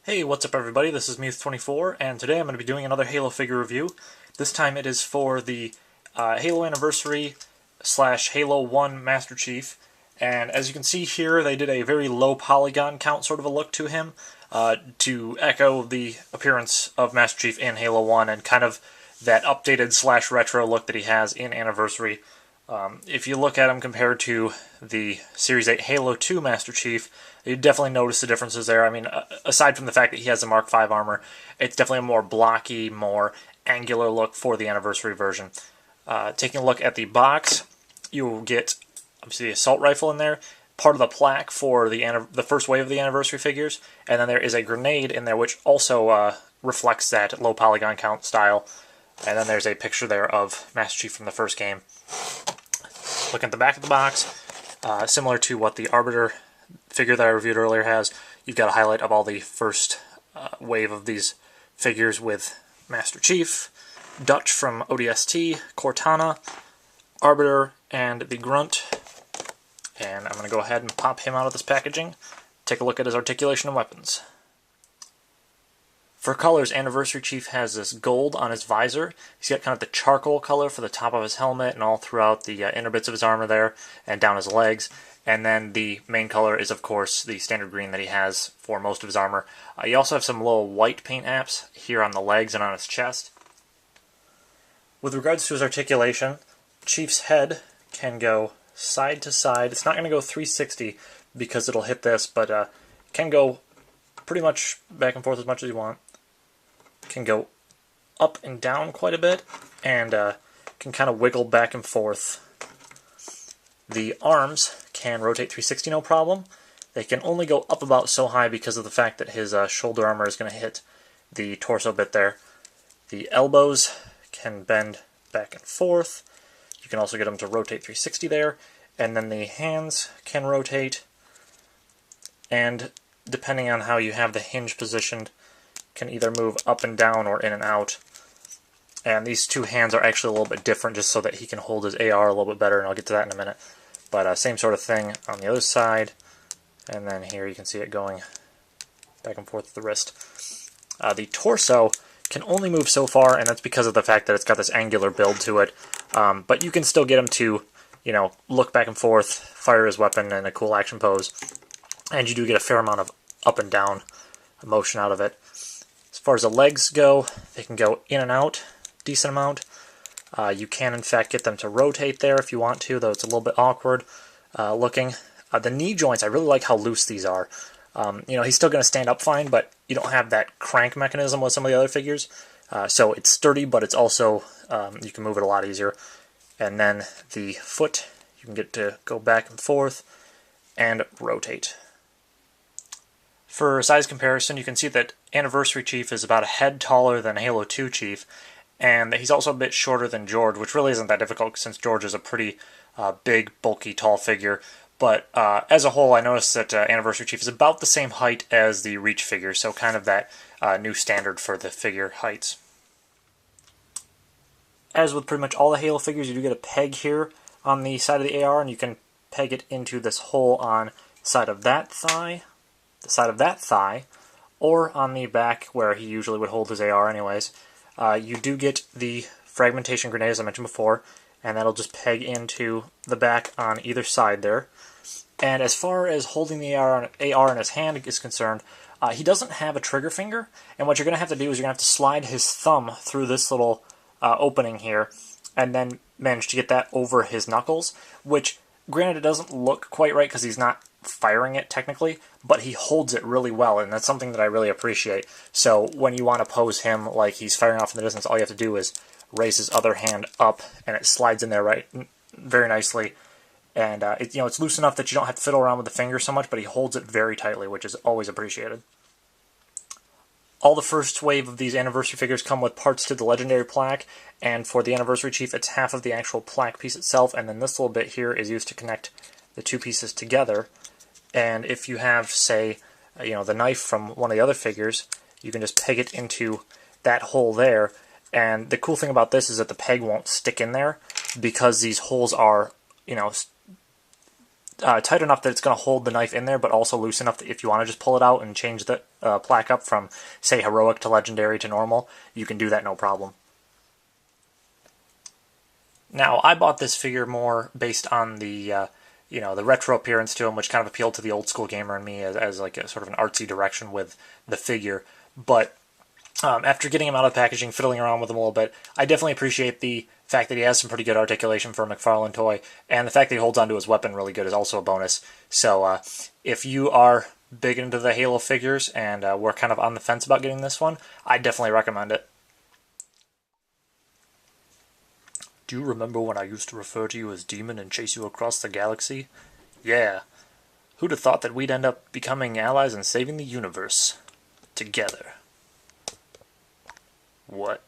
Hey, what's up everybody? This is Muse24, and today I'm going to be doing another Halo figure review. This time it is for the Halo Anniversary / Halo 1 Master Chief, and as you can see here, they did a very low polygon count sort of a look to him, to echo the appearance of Master Chief in Halo 1, and kind of that updated / retro look that he has in Anniversary. If you look at him compared to the Series 8 Halo 2 Master Chief, you definitely notice the differences there. I mean, aside from the fact that he has the Mark V armor, it's definitely a more blocky, more angular look for the Anniversary version. Taking a look at the box, you will get, obviously, the assault rifle in there, part of the plaque for the first wave of the Anniversary figures, and then there is a grenade in there which also reflects that low polygon count style. And then there's a picture there of Master Chief from the first game. Looking at the back of the box, similar to what the Arbiter figure that I reviewed earlier has, you've got a highlight of all the first wave of these figures with Master Chief, Dutch from ODST, Cortana, Arbiter, and the Grunt. And I'm going to go ahead and pop him out of this packaging, take a look at his articulation and weapons. For colors, Anniversary Chief has this gold on his visor. He's got kind of the charcoal color for the top of his helmet and all throughout the inner bits of his armor there and down his legs. And then the main color is, of course, the standard green that he has for most of his armor. You also have some little white paint apps here on the legs and on his chest. With regards to his articulation, Chief's head can go side to side. It's not going to go 360 because it'll hit this, but it can go pretty much back and forth as much as you want. Can go up and down quite a bit, and can kind of wiggle back and forth. The arms can rotate 360 no problem. They can only go up about so high because of the fact that his shoulder armor is going to hit the torso bit there. The elbows can bend back and forth. You can also get them to rotate 360 there, and then the hands can rotate, and depending on how you have the hinge positioned, can either move up and down or in and out. And these two hands are actually a little bit different just so that he can hold his AR a little bit better, and I'll get to that in a minute. But same sort of thing on the other side, and then here you can see it going back and forth with the wrist. The torso can only move so far, and that's because of the fact that it's got this angular build to it. But you can still get him to, look back and forth, fire his weapon in a cool action pose, and you do get a fair amount of up and down motion out of it. As far as the legs go, they can go in and out a decent amount. You can, in fact, get them to rotate there if you want to, though it's a little bit awkward looking. The knee joints, I really like how loose these are. He's still going to stand up fine, but you don't have that crank mechanism with some of the other figures. So it's sturdy, but it's also, you can move it a lot easier. And then the foot, you can get to go back and forth and rotate. For size comparison, you can see that Anniversary Chief is about a head taller than Halo 2 Chief, and he's also a bit shorter than George, which really isn't that difficult since George is a pretty big, bulky, tall figure. But as a whole, I noticed that Anniversary Chief is about the same height as the Reach figure, so kind of that new standard for the figure heights. As with pretty much all the Halo figures, you do get a peg here on the side of the AR, and you can peg it into this hole on the side of that thigh, or on the back where he usually would hold his AR anyways. You do get the fragmentation grenade, as I mentioned before, and that'll just peg into the back on either side there. And as far as holding the AR in his hand is concerned, he doesn't have a trigger finger, and what you're going to have to do is you're going to have to slide his thumb through this little opening here, and then manage to get that over his knuckles, which, granted, it doesn't look quite right because he's not firing it technically, but he holds it really well, and that's something that I really appreciate. So when you want to pose him like he's firing off in the distance, all you have to do is raise his other hand up, and it slides in there very nicely. And it's loose enough that you don't have to fiddle around with the finger so much, but he holds it very tightly, which is always appreciated. All the first wave of these Anniversary figures come with parts to the Legendary plaque, and for the Anniversary Chief, it's half of the actual plaque piece itself, and then this little bit here is used to connect the two pieces together. And if you have, say, the knife from one of the other figures, you can just peg it into that hole there. And the cool thing about this is that the peg won't stick in there because these holes are, tight enough that it's going to hold the knife in there, but also loose enough that if you want to just pull it out and change the plaque up from, say, heroic to legendary to normal, you can do that no problem. Now, I bought this figure more based on the the retro appearance to him, which kind of appealed to the old school gamer in me as like a sort of an artsy direction with the figure. But after getting him out of the packaging, fiddling around with him a little bit, I definitely appreciate the fact that he has some pretty good articulation for a McFarlane toy, and the fact that he holds onto his weapon really good is also a bonus. So if you are big into the Halo figures and we're kind of on the fence about getting this one, I definitely recommend it. Do you remember when I used to refer to you as Demon and chase you across the galaxy? Yeah. Who'd have thought that we'd end up becoming allies and saving the universe? Together. What?